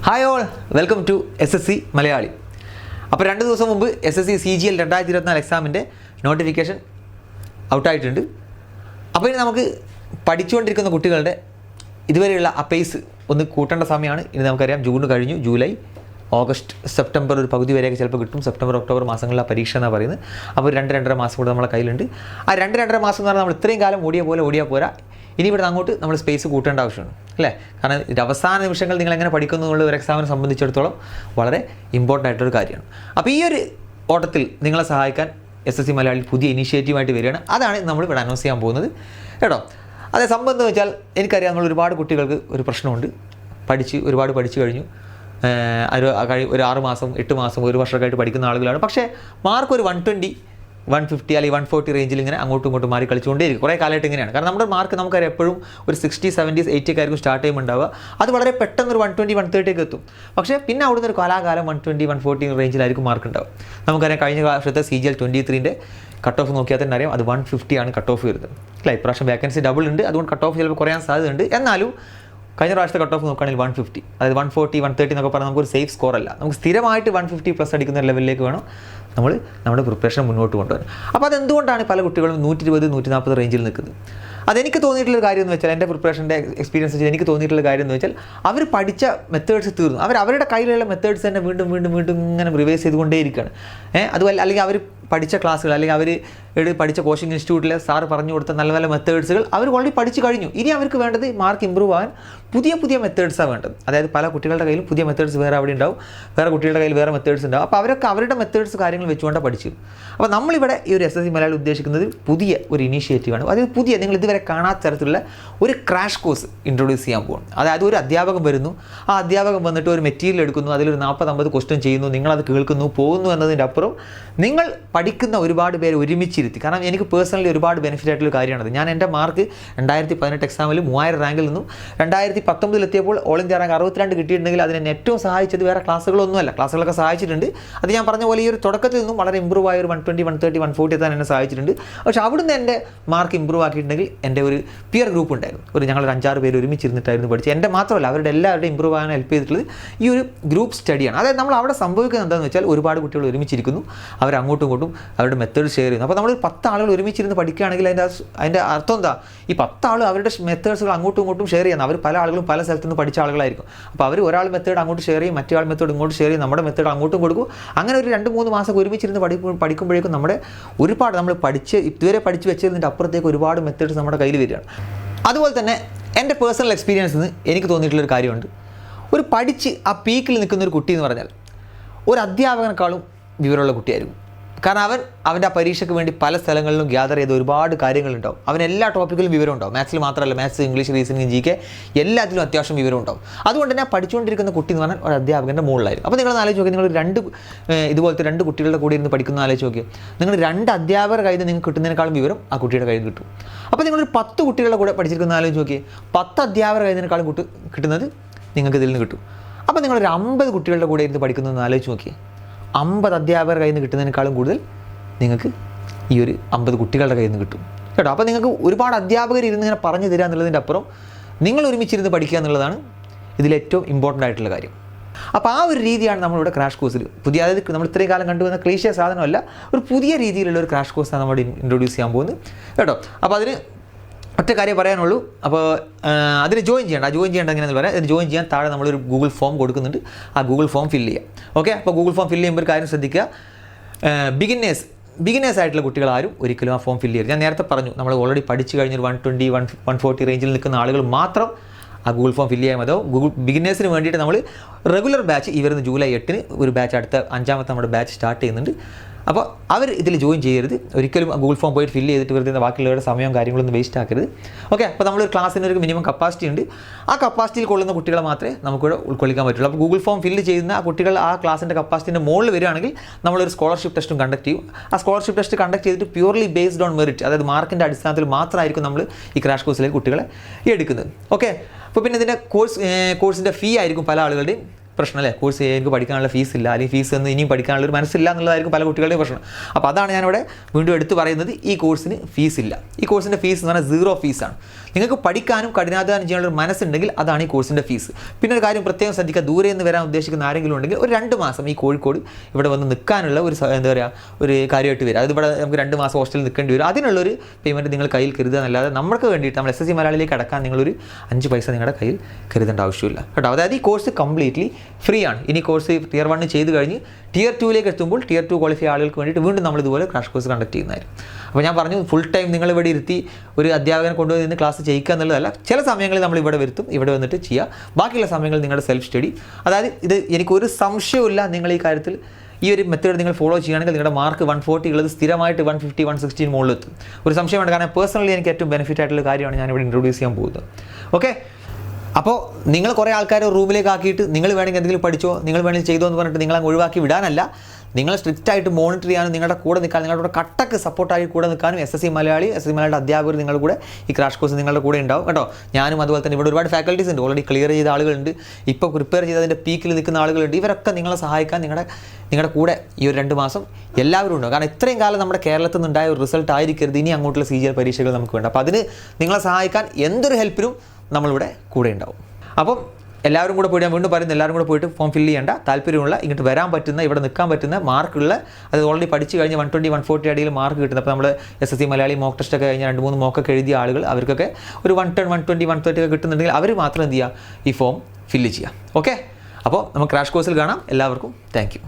Hi all, welcome to SSC Malayali. അപ്പോൾ 2 ദിവസം മുമ്പ് SSC CGL 2024 എക്സാമിൻ്റെ നോട്ടിഫിക്കേഷൻ ഔട്ടായിട്ടുണ്ട്. അപ്പോൾ ഇനി നമുക്ക് പഠിച്ചുകൊണ്ടിരിക്കുന്ന കുട്ടികളുടെ ഇതുവരെയുള്ള ആ പേസ് ഒന്ന് കൂട്ടേണ്ട സമയമാണ്. ഇനി നമുക്കറിയാം ജൂൺ കഴിഞ്ഞു, ജൂലൈ, ഓഗസ്റ്റ്, സെപ്റ്റംബർ ഒരു പകുതി വരെയൊക്കെ ചിലപ്പോൾ കിട്ടും. സെപ്റ്റംബർ, ഒക്ടോബർ മാസങ്ങളിലെ പരീക്ഷ എന്നാണ് പറയുന്നത്. അപ്പോൾ 2-2.5 മാസം കൂടെ നമ്മളെ കയ്യിലുണ്ട്. ആ 2-2.5 മാസം എന്ന് പറഞ്ഞാൽ നമ്മൾ ഇത്രയും കാലം ഓടിയാൽ പോരാ. ഇനി ഇവിടെ അങ്ങോട്ട് നമ്മൾ സ്പേസ് കൂട്ടേണ്ട ആവശ്യമാണ്, അല്ലേ? കാരണം ഇത് അവസാന നിമിഷങ്ങൾ നിങ്ങൾ എങ്ങനെ പഠിക്കുന്നു എന്നുള്ള ഒരു എക്സാമിനെ സംബന്ധിച്ചിടത്തോളം വളരെ ഇമ്പോർട്ടൻ്റ് ആയിട്ടൊരു കാര്യമാണ്. അപ്പോൾ ഈ ഒരു ഓട്ടത്തിൽ നിങ്ങളെ സഹായിക്കാൻ SSC മലയാളി പുതിയ ഇനീഷ്യേറ്റീവായിട്ട് വരികയാണ്. അതാണ് നമ്മൾ ഇവിടെ അനൗൺസ് ചെയ്യാൻ പോകുന്നത് കേട്ടോ. അതേ സംഭവം എന്ന് വെച്ചാൽ എനിക്കറിയാം നമ്മൾ ഒരുപാട് കുട്ടികൾക്ക് ഒരു പ്രശ്നമുണ്ട്. ഒരുപാട് പഠിച്ചു കഴിഞ്ഞു, ഒരു 6 മാസം 8 മാസം 1 വർഷമൊക്കെ ആയിട്ട് പഠിക്കുന്ന ആളുകളാണ്. പക്ഷേ മാർക്ക് ഒരു 120 150 അല്ലെങ്കിൽ 140 റേഞ്ചിൽ ഇങ്ങനെ അങ്ങോട്ടും ഇങ്ങോട്ടും മാറി കളിച്ചുകൊണ്ടേയിരിക്കും. കുറേ കാലമായിട്ട് ഇങ്ങനെയാണ്. കാരണം നമ്മുടെ മാർക്ക് നമുക്കറിയാം എപ്പോഴും ഒരു 60, 70, 80 ഒക്കെ ആയിരിക്കും സ്റ്റാർട്ട് ചെയ്യുമ്പോൾ ഉണ്ടാവുക. അത് വളരെ പെട്ടെന്ന് ഒരു 120, 130 ഒക്കെ എത്തും. പക്ഷേ പിന്നെ അവിടുന്ന് ഒരു കാലാകാലം 120, 140 റേഞ്ചിലായിരിക്കും മാർക്ക് ഉണ്ടാവും. നമുക്കറിയാം കഴിഞ്ഞ വർഷത്തെ CGL 23ൻ്റെ കട്ട് ഓഫ് നോക്കിയാൽ തന്നെ അറിയാം, അത് 150 ആണ് കട്ട് ഓഫ് വരുന്നത്, അല്ല? ഇപ്രാവശ്യം വേക്കൻസി ഡബിൾ ഉണ്ട്, അതുകൊണ്ട് കട്ട് ഓഫ് ചിലപ്പോൾ കുറയാൻ സാധ്യതയുണ്ട്. എന്നാലും കഴിഞ്ഞ പ്രാവശ്യത്തെ കട്ട് ഓഫ് നോക്കുകയാണെങ്കിൽ 150, അതായത് 140, 130 എന്നൊക്കെ പറഞ്ഞാൽ നമുക്കൊരു സേഫ് സ്കോർ അല്ല. നമുക്ക് സ്ഥിരമായിട്ട് 150+ അടിക്കുന്ന ലെവലിലേക്ക് വേണം നമ്മൾ നമ്മുടെ പ്രിപ്പറേഷൻ മുന്നോട്ട് കൊണ്ടുവരാൻ. അപ്പോൾ അതെന്തുകൊണ്ടാണ് പല കുട്ടികളും 120, 140 റേഞ്ചിൽ നിൽക്കുന്നത്? അതെനിക്ക് തോന്നിയിട്ടുള്ള കാര്യം എന്ന് വെച്ചാൽ, എൻ്റെ പ്രിപ്പറേഷൻ്റെ എക്സ്പീരിയൻസ് വെച്ചാൽ എനിക്ക് തോന്നിയിട്ടുള്ള കാര്യം എന്ന് വെച്ചാൽ, അവർ പഠിച്ച മെത്തേഡ്സ് തീർന്നു. അവരുടെ കയ്യിലുള്ള മെത്തേഡ്സ് തന്നെ വീണ്ടും ഇങ്ങനെ റിവൈസ് ചെയ്തുകൊണ്ടേയിരിക്കുകയാണ്. അതുപോലെ അല്ലെങ്കിൽ അവർ പഠിച്ച ക്ലാസ്സുകൾ അല്ലെങ്കിൽ അവർ പഠിച്ച കോച്ചിങ് ഇൻസ്റ്റിറ്റ്യൂട്ടിൽ സാറ് പറഞ്ഞു കൊടുത്ത നല്ല നല്ല മെത്തേഡ്സുകൾ അവർ ഓൾറെഡി പഠിച്ചു കഴിഞ്ഞു. ഇനി അവർക്ക് വേണ്ടത് മാർക്ക് ഇമ്പ്രൂവ് ആകാൻ പുതിയ മെത്തേഡ്സാണ് വേണ്ടത്. അതായത് പല കുട്ടികളുടെ കയ്യിലും പുതിയ മെത്തേഡ്സ് വേറെ അവിടെ ഉണ്ടാവും, വേറെ കുട്ടികളുടെ കയ്യിൽ വേറെ മെത്തേഡ്സ് ഉണ്ടാവും. അപ്പോൾ അവരൊക്കെ അവരുടെ മെത്തേഡ്സ് കാര്യങ്ങൾ വെച്ചുകൊണ്ടാണ് പഠിച്ചു. അപ്പോൾ നമ്മളിവിടെ ഈ ഒരു SSC മലയാളി ഉദ്ദേശിക്കുന്നത് പുതിയ ഒരു ഇനീഷ്യേറ്റീവാണ്. അതായത് നിങ്ങൾ ഇതുവരെ കാണാത്ത തരത്തിലുള്ള ഒരു ക്രാഷ് കോഴ്സ് ഇൻട്രൊഡ്യൂസ് ചെയ്യാൻ പോകുന്നു. അതായത് ഒരു അധ്യാപകൻ വരുന്നു, ആ അധ്യാപകൻ വന്നിട്ട് ഒരു മെറ്റീരിയൽ എടുക്കുന്നു, അതിലൊരു 40-50 ക്വസ്റ്റ്യൻ ചെയ്യുന്നു, നിങ്ങളത് കേൾക്കുന്നു, പോകുന്നു എന്നതിൻ്റെ അപ്പുറം നിങ്ങൾ പഠിക്കുന്ന ഒരുപാട് പേര് ഒരുമിച്ചിരുത്തി. കാരണം എനിക്ക് പേഴ്സണലി ഒരുപാട് ബെനിഫിറ്റ് ആയിട്ടുള്ള കാര്യമാണത്. ഞാൻ എൻ്റെ മാർക്ക് 2018 എക്സാമിൽ 3000 റാങ്കിൽ നിന്നും 2019 എത്തിയപ്പോൾ ഓൾ ഇന്ത്യ റാങ്ക് 62 കിട്ടിയിട്ടുണ്ടെങ്കിൽ അതിനെ ഏറ്റവും സഹായിച്ചത് വേറെ ക്ലാസ്സുകളൊന്നുമല്ല. ക്ലാസ്സുകളൊക്കെ സഹായിച്ചിട്ടുണ്ട്. അത് ഞാൻ പറഞ്ഞ പോലെ ഈ ഒരു തുടക്കത്തിൽ നിന്നും വളരെ ഇമ്പ്രൂവ് ആയ ഒരു 120, 130, 140 എത്താൻ എന്നെ സഹായിച്ചിട്ടുണ്ട്. പക്ഷേ അവിടുന്ന് എൻ്റെ മാർക്ക് ഇമ്പ്രൂവ് ആക്കിയിട്ടുണ്ടെങ്കിൽ എൻ്റെ ഒരു പിയർ ഗ്രൂപ്പ് ഉണ്ടായിരുന്നു. ഞങ്ങളൊരു 5-6 പേര് ഒരുമിച്ചിരുന്നിട്ടായിരുന്നു പഠിച്ചത്. എൻ്റെ മാത്രമല്ല, അവരുടെ എല്ലാവരുടെയും ഇമ്പ്രൂവ് ആകാൻ ഹെൽപ്പ് ചെയ്തിട്ടുള്ളത് ഈ ഒരു ഗ്രൂപ്പ് സ്റ്റഡിയാണ്. അതായത് നമ്മൾ അവിടെ സംഭവിക്കുന്നത് എന്താണെന്ന് വെച്ചാൽ, ഒരുപാട് കുട്ടികൾ ഒരുമിച്ചിരിക്കുന്നു, അവർ അങ്ങോട്ടും ഇങ്ങോട്ടും അവരുടെ മെത്തേഡ് ഷെയർ ചെയ്യുന്നു. അപ്പോൾ നമ്മൾ 10 ആളുകൾ ഒരുമിച്ചിരുന്ന് പഠിക്കുകയാണെങ്കിൽ അതിൻ്റെ അർത്ഥം എന്താ? ഈ 10 ആൾ അവരുടെ മെത്തേഡ്സുകൾ അങ്ങോട്ടും ഇങ്ങോട്ടും ഷെയർ ചെയ്യുന്നത്. അവർ പല ആളുകളും പല സ്ഥലത്തു നിന്ന് പഠിച്ച ആളുകളായിരിക്കും. അപ്പോൾ അവർ ഒരാൾ മെത്തേഡ് അങ്ങോട്ട് ഷെയർ ചെയ്യും, മറ്റേ ആൾ മെത്തേഡ് ഇങ്ങോട്ട് ഷെയർ ചെയ്യും, നമ്മുടെ മെത്തേഡ് അങ്ങോട്ടും കൊടുക്കും. അങ്ങനെ ഒരു 2-3 മാസം ഒരുമിച്ചിരുന്ന് പഠിക്കുമ്പോഴേക്കും നമ്മുടെ ഒരുപാട് നമ്മൾ ഇതുവരെ പഠിച്ച് വെച്ചതിൻ്റെ അപ്പുറത്തേക്ക് ഒരുപാട് മെത്തേഡ്സ് നമ്മുടെ കയ്യിൽ വരികയാണ്. അതുപോലെ തന്നെ എൻ്റെ പേഴ്സണൽ എക്സ്പീരിയൻസിൽ നിന്ന് എനിക്ക് തോന്നിയിട്ടുള്ളൊരു കാര്യമുണ്ട്. ഒരു പഠിച്ച് ആ പീക്കിൽ നിൽക്കുന്ന ഒരു കുട്ടി എന്ന് പറഞ്ഞാൽ ഒരു അധ്യാപകനേക്കാളും വിവരമുള്ള കുട്ടിയായിരിക്കും. കാരണം അവൻ്റെ ആ പരീക്ഷയ്ക്ക് വേണ്ടി പല സ്ഥലങ്ങളിലും ഗ്യാദർ ചെയ്ത ഒരുപാട് കാര്യങ്ങളുണ്ടാവും. അവൻ എല്ലാ ടോപ്പിക്കിലും വിവരം ഉണ്ടാവും. മാത്സിൽ മാത്രമല്ല, മാത്സ്, ഇംഗ്ലീഷ്, റീസണിങ്, GK എല്ലാത്തിലും അത്യാവശ്യം വിവരം ഉണ്ടാവും. അതുകൊണ്ട് തന്നെ പഠിച്ചുകൊണ്ടിരിക്കുന്ന കുട്ടി എന്ന് പറഞ്ഞാൽ ഒരു അധ്യാപകൻ്റെ മുകളിലായിരിക്കും. അപ്പോൾ നിങ്ങൾ ആലോചിച്ച് നോക്കി, നിങ്ങൾ ഇതുപോലത്തെ 2 കുട്ടികളുടെ കൂടെ ഇരുന്ന് പഠിക്കുന്ന ആലോചിച്ച് നോക്കി, നിങ്ങൾ 2 അധ്യാപകരുടെ കയ്യിൽ നിന്ന് നിങ്ങൾക്ക് കിട്ടുന്നതിനേക്കാളും വിവരം ആ കുട്ടിയുടെ കയ്യിൽ കിട്ടും. അപ്പോൾ നിങ്ങളൊരു 10 കുട്ടികളുടെ കൂടെ പഠിച്ചിരിക്കുന്ന ആലോചിച്ച് നോക്കി, 10 അധ്യാപകരുടെ കയ്യിൽ നിന്നേക്കാളും കിട്ടുന്നത് നിങ്ങൾക്ക് ഇതിൽ നിന്ന് കിട്ടും. അപ്പോൾ നിങ്ങളൊരു 50 കുട്ടികളുടെ കൂടെ ഇരുന്ന് പഠിക്കുന്നതെന്ന് ആലോചിച്ച് നോക്കി, 50 അധ്യാപകരുടെ കയ്യിൽ നിന്ന് കിട്ടുന്നതിനേക്കാളും കൂടുതൽ നിങ്ങൾക്ക് ഈ ഒരു 50 കുട്ടികളുടെ കയ്യിൽ നിന്ന് കിട്ടും കേട്ടോ. അപ്പോൾ നിങ്ങൾക്ക് ഒരുപാട് അധ്യാപകർ ഇരുന്ന് ഇങ്ങനെ പറഞ്ഞു തരിക എന്നുള്ളതിൻ്റെ അപ്പുറം നിങ്ങൾ ഒരുമിച്ചിരുന്ന് പഠിക്കുക എന്നുള്ളതാണ് ഇതിലേറ്റവും ഇമ്പോർട്ടൻ്റ് ആയിട്ടുള്ള കാര്യം. അപ്പോൾ ആ ഒരു രീതിയാണ് നമ്മളിവിടെ ക്രാഷ് കോഴ്സിൽ അതായത് നമ്മൾ ഇത്രയും കാലം കണ്ടുവന്ന ക്ലീശിയ സാധനമല്ല, ഒരു പുതിയ രീതിയിലുള്ള ഒരു ക്രാഷ് കോഴ്സാണ് നമ്മൾ ഇൻട്രൊഡ്യൂസ് ചെയ്യാൻ പോകുന്നത് കേട്ടോ. അപ്പോൾ അതിന് ഒറ്റ കാര്യം പറയാനുള്ളൂ. അപ്പോൾ അതിന് ജോയിൻ ചെയ്യേണ്ട എങ്ങനെയാണെന്ന് പറയാം. അതിന് ജോയിൻ ചെയ്യാൻ താഴെ നമ്മളൊരു ഗൂഗിൾ ഫോം കൊടുക്കുന്നുണ്ട്. ആ ഗൂഗിൾ ഫോം ഫില്ല് ചെയ്യാം. ഓക്കെ, അപ്പോൾ ഗൂഗിൾ ഫോം ഫില്ല് ചെയ്യുമ്പോൾ ഒരു കാര്യം ശ്രദ്ധിക്കുക, ബിഗിനേഴ്സ് ആയിട്ടുള്ള കുട്ടികളാരും ഒരിക്കലും ആ ഫോം ഫില്ല് ചെയ്യരുത്. ഞാൻ നേരത്തെ പറഞ്ഞു, നമ്മൾ ഓൾറെഡി പഠിച്ചു കഴിഞ്ഞൊരു 120, 140 റേഞ്ചിൽ നിൽക്കുന്ന ആളുകൾ മാത്രം ആ ഗൂഗിൾ ഫോം ഫില്ല് ചെയ്യാൻ മതിയോ. ബിഗിനേഴ്സിന് വേണ്ടിയിട്ട് നമ്മൾ റെഗുലർ ബാച്ച് ഈ വരുന്ന ജൂലൈ 8 ഒരു ബാച്ച്, അടുത്ത 5ാമത്തെ നമ്മുടെ ബാച്ച് സ്റ്റാർട്ട് ചെയ്യുന്നുണ്ട്. അപ്പോൾ അവർ ഇതിൽ ജോയിൻ ചെയ്യരുത്. ഒരിക്കലും ഗൂഗിൾ ഫോം പോയിട്ട് ഫില്ല് ചെയ്തിട്ട് വെറുതെ ബാക്കിയുള്ളവരുടെ സമയവും കാര്യങ്ങളൊന്നും വേസ്റ്റ് ആക്കരുത്. ഓക്കെ, അപ്പോൾ നമ്മളൊരു ക്ലാസ്സിനൊരു മിനിമം കപ്പാസിറ്റി ഉണ്ട്. ആ കപ്പാസിറ്റിയിൽ കൊള്ളുന്ന കുട്ടികളെ മാത്രമേ നമുക്കിവിടെ ഉൾക്കൊള്ളിക്കാൻ പറ്റുള്ളൂ. അപ്പോൾ ഗൂഗിൾ ഫോം ഫില്ല് ചെയ്യുന്ന ആ കുട്ടികൾ ആ ക്ലാസ്സിൻ്റെ കപ്പാസിറ്റിൻ്റെ മുകളിൽ വരികയാണെങ്കിൽ നമ്മളൊരു സ്കോളർഷിപ്പ് ടെസ്റ്റും കണ്ടക്ട് ചെയ്യും. ആ സ്കോളർഷിപ്പ് ടെസ്റ്റ് കണ്ടക്ട് ചെയ്തിട്ട് പ്യൂർലി ബേസ്ഡ് ഓൺ മെറിറ്റ്, അതായത് മാർക്കിൻ്റെ അടിസ്ഥാനത്തിൽ മാത്രമായിരിക്കും നമ്മൾ ഈ ക്രാഷ് കോഴ്സിലേക്ക് കുട്ടികളെ എടുക്കുന്നത്. ഓക്കെ, അപ്പോൾ പിന്നെ ഇതിൻ്റെ കോഴ്സിൻ്റെ ഫീ ആയിരിക്കും പല ആളുകളുടെയും പ്രശ്നം അല്ലേ. കോഴ്സ് എനിക്ക് പഠിക്കാനുള്ള ഫീസ് ഇല്ല, അല്ലെങ്കിൽ ഫീസ് ഒന്നും ഇനിയും പഠിക്കാനുള്ള ഒരു മനസ്സില്ല എന്നുള്ളതായിരിക്കും പല കുട്ടികളുടെയും പ്രശ്നം. അപ്പോൾ അതാണ് ഞാനിവിടെ വീണ്ടും എടുത്ത് പറയുന്നത്, ഈ കോഴ്സിന് ഫീസ് ഇല്ല. ഈ കോഴ്സിൻ്റെ ഫീസ് എന്ന് പറഞ്ഞാൽ 0 ഫീസാണ്. നിങ്ങൾക്ക് പഠിക്കാനും കഠിനാധ്വാനം ചെയ്യാനുള്ള ഒരു മനസ്സുണ്ടെങ്കിൽ അതാണ് ഈ കോഴ്സിൻ്റെ ഫീസ്. പിന്നെ ഒരു കാര്യം പ്രത്യേകം ശ്രദ്ധിക്കുക, ദൂരെ നിന്ന് വരാൻ ഉദ്ദേശിക്കുന്ന ആരെങ്കിലും ഉണ്ടെങ്കിൽ ഒരു 2 മാസം ഈ കോഴിക്കോട് ഇവിടെ വന്ന് നിൽക്കാനുള്ള ഒരു എന്താ പറയുക ഒരു കാര്യമായിട്ട് വരും. അത് ഇവിടെ നമുക്ക് 2 മാസം ഹോസ്റ്റലിൽ നിൽക്കേണ്ടി വരും. അതിനുള്ളൊരു പേയ്മെൻറ്റ് നിങ്ങൾ കയ്യിൽ കരുതുക എന്നല്ലാതെ നമുക്ക് വേണ്ടിയിട്ട് നമ്മൾ SSC മലയാളിയിലേക്ക് അടക്കാൻ നിങ്ങളൊരു 5 പൈസ നിങ്ങളുടെ കയ്യിൽ കരുതേണ്ട ആവശ്യമില്ല കേട്ടോ. അതായത് ഈ കോഴ്സ് കംപ്ലീറ്റ്ലി ഫ്രീ ആണ്. ഇനി കോഴ്സ് Tier 1 ചെയ്ത് കഴിഞ്ഞ് Tier 2ലേക്ക് എത്തുമ്പോൾ Tier 2 ക്വാളിഫൈ ആളുകൾക്ക് വേണ്ടിയിട്ട് വീണ്ടും നമ്മളിതുപോലെ ക്രാഷ് കോഴ്സ് കണ്ടക്ട് ചെയ്യുന്നതായിരുന്നു. അപ്പോൾ ഞാൻ പറഞ്ഞു, ഫുൾ ടൈം നിങ്ങൾ ഇവിടെ ഇരുത്തി ഒരു അധ്യാപകനെ കൊണ്ടുപോയി നിന്ന് ക്ലാസ് ചെയ്യിക്കുക എന്നുള്ളതല്ല. ചില സമയങ്ങളിൽ നമ്മൾ ഇവിടെ വരുത്തും, ഇവിടെ വന്നിട്ട് ചെയ്യുക. ബാക്കിയുള്ള സമയങ്ങളിൽ നിങ്ങളുടെ സെൽഫ് സ്റ്റഡി. അതായത് ഇത് എനിക്കൊരു സംശയമില്ല, നിങ്ങൾ ഈ കാര്യത്തിൽ ഈ ഒരു മെത്തേഡ് നിങ്ങൾ ഫോളോ ചെയ്യുകയാണെങ്കിൽ നിങ്ങളുടെ മാർക്ക് 140 ഉള്ളത് സ്ഥിരമായിട്ട് 150, 160 മുകളിലെത്തും. ഒരു സംശയമുണ്ട്. കാരണം പേഴ്സണലി എനിക്ക് ഏറ്റവും ബെനിഫിറ്റ് ആയിട്ടുള്ള കാര്യമാണ് ഞാനിവിടെ ഇൻട്രൊഡ്യൂസ് ചെയ്യാൻ പോകുന്നത്. ഓക്കെ, അപ്പോൾ നിങ്ങൾ കുറേ ആൾക്കാരെ റൂമിലേക്ക് ആക്കിയിട്ട് നിങ്ങൾ വേണമെങ്കിൽ എന്തെങ്കിലും പഠിച്ചോ, നിങ്ങൾ വേണമെങ്കിൽ ചെയ്തോ എന്ന് പറഞ്ഞിട്ട് നിങ്ങളങ്ങ് ഒഴിവാക്കി വിടാനല്ല. നിങ്ങൾ സ്ട്രിക്റ്റായിട്ട് മോണിറ്റർ ചെയ്യാനും നിങ്ങളുടെ കൂടെ നിൽക്കാൻ, നിങ്ങളുടെ കട്ടക്ക് സപ്പോർട്ടായി കൂടെ നിൽക്കാനും SSC മലയാളിയുടെ അധ്യാപകർ നിങ്ങളുടെ കൂടെ ഈ ക്രാഷ് കോഴ്സ് നിങ്ങളുടെ കൂടെ ഉണ്ടാവും കേട്ടോ. ഞാനും അതുപോലെ തന്നെ ഇവിടെ ഒരുപാട് ഫാക്കൽറ്റീസ് ഉണ്ട്, ഓൾറെഡി ക്ലിയർ ചെയ്ത ആളുകളുണ്ട്, ഇപ്പോൾ പ്രിപ്പയർ ചെയ്തതിൻ്റെ പീക്കിൽ നിൽക്കുന്ന ആളുകളുണ്ട്. ഇവരൊക്കെ നിങ്ങളെ സഹായിക്കാൻ നിങ്ങളുടെ കൂടെ ഈ ഒരു 2 മാസം എല്ലാവരും ഉണ്ടാവും. കാരണം ഇത്രയും കാലം നമ്മുടെ കേരളത്തിൽ നിന്നുണ്ടായ ഒരു റിസൾട്ട് ആയിരിക്കരുത് ഇനി അങ്ങോട്ടുള്ള CGL പരീക്ഷകൾ നമുക്ക് വേണ്ട. അപ്പോൾ അതിന് നിങ്ങളെ സഹായിക്കാൻ എന്തൊരു ഹെൽപ്പിനും നമ്മളിവിടെ കൂടെ ഉണ്ടാവും. അപ്പം എല്ലാവരും കൂടെ പോയിട്ട്, ഞാൻ വീണ്ടും പറയുന്നത്, എല്ലാവരും കൂടെ പോയിട്ട് ഫോം ഫില്ല് ചെയ്യേണ്ട. താല്പര്യമുള്ള, ഇങ്ങോട്ട് വരാൻ പറ്റുന്ന, ഇവിടെ നിൽക്കാൻ പറ്റുന്ന, മാർക്കുള്ള, അത് ഓൾറെഡി പഠിച്ച് കഴിഞ്ഞ് 120, 140 അടിയിൽ മാർക്ക് കിട്ടുന്നത്. അപ്പോൾ നമ്മൾ SSC മലയാളി മോക്ക് ടെസ്റ്റൊക്കെ കഴിഞ്ഞ് 2-3 മോക്കൊക്കെ എഴുതിയ ആളുകൾ, അവർക്കൊക്കെ ഒരു 110, 120, 130 ഒക്കെ കിട്ടുന്നുണ്ടെങ്കിൽ അവർ മാത്രം എന്ത് ചെയ്യുക, ഈ ഫോം ഫില്ല് ചെയ്യുക. ഓക്കെ, അപ്പോൾ നമുക്ക് ക്രാഷ് കോഴ്സിൽ കാണാം. എല്ലാവർക്കും താങ്ക് യു.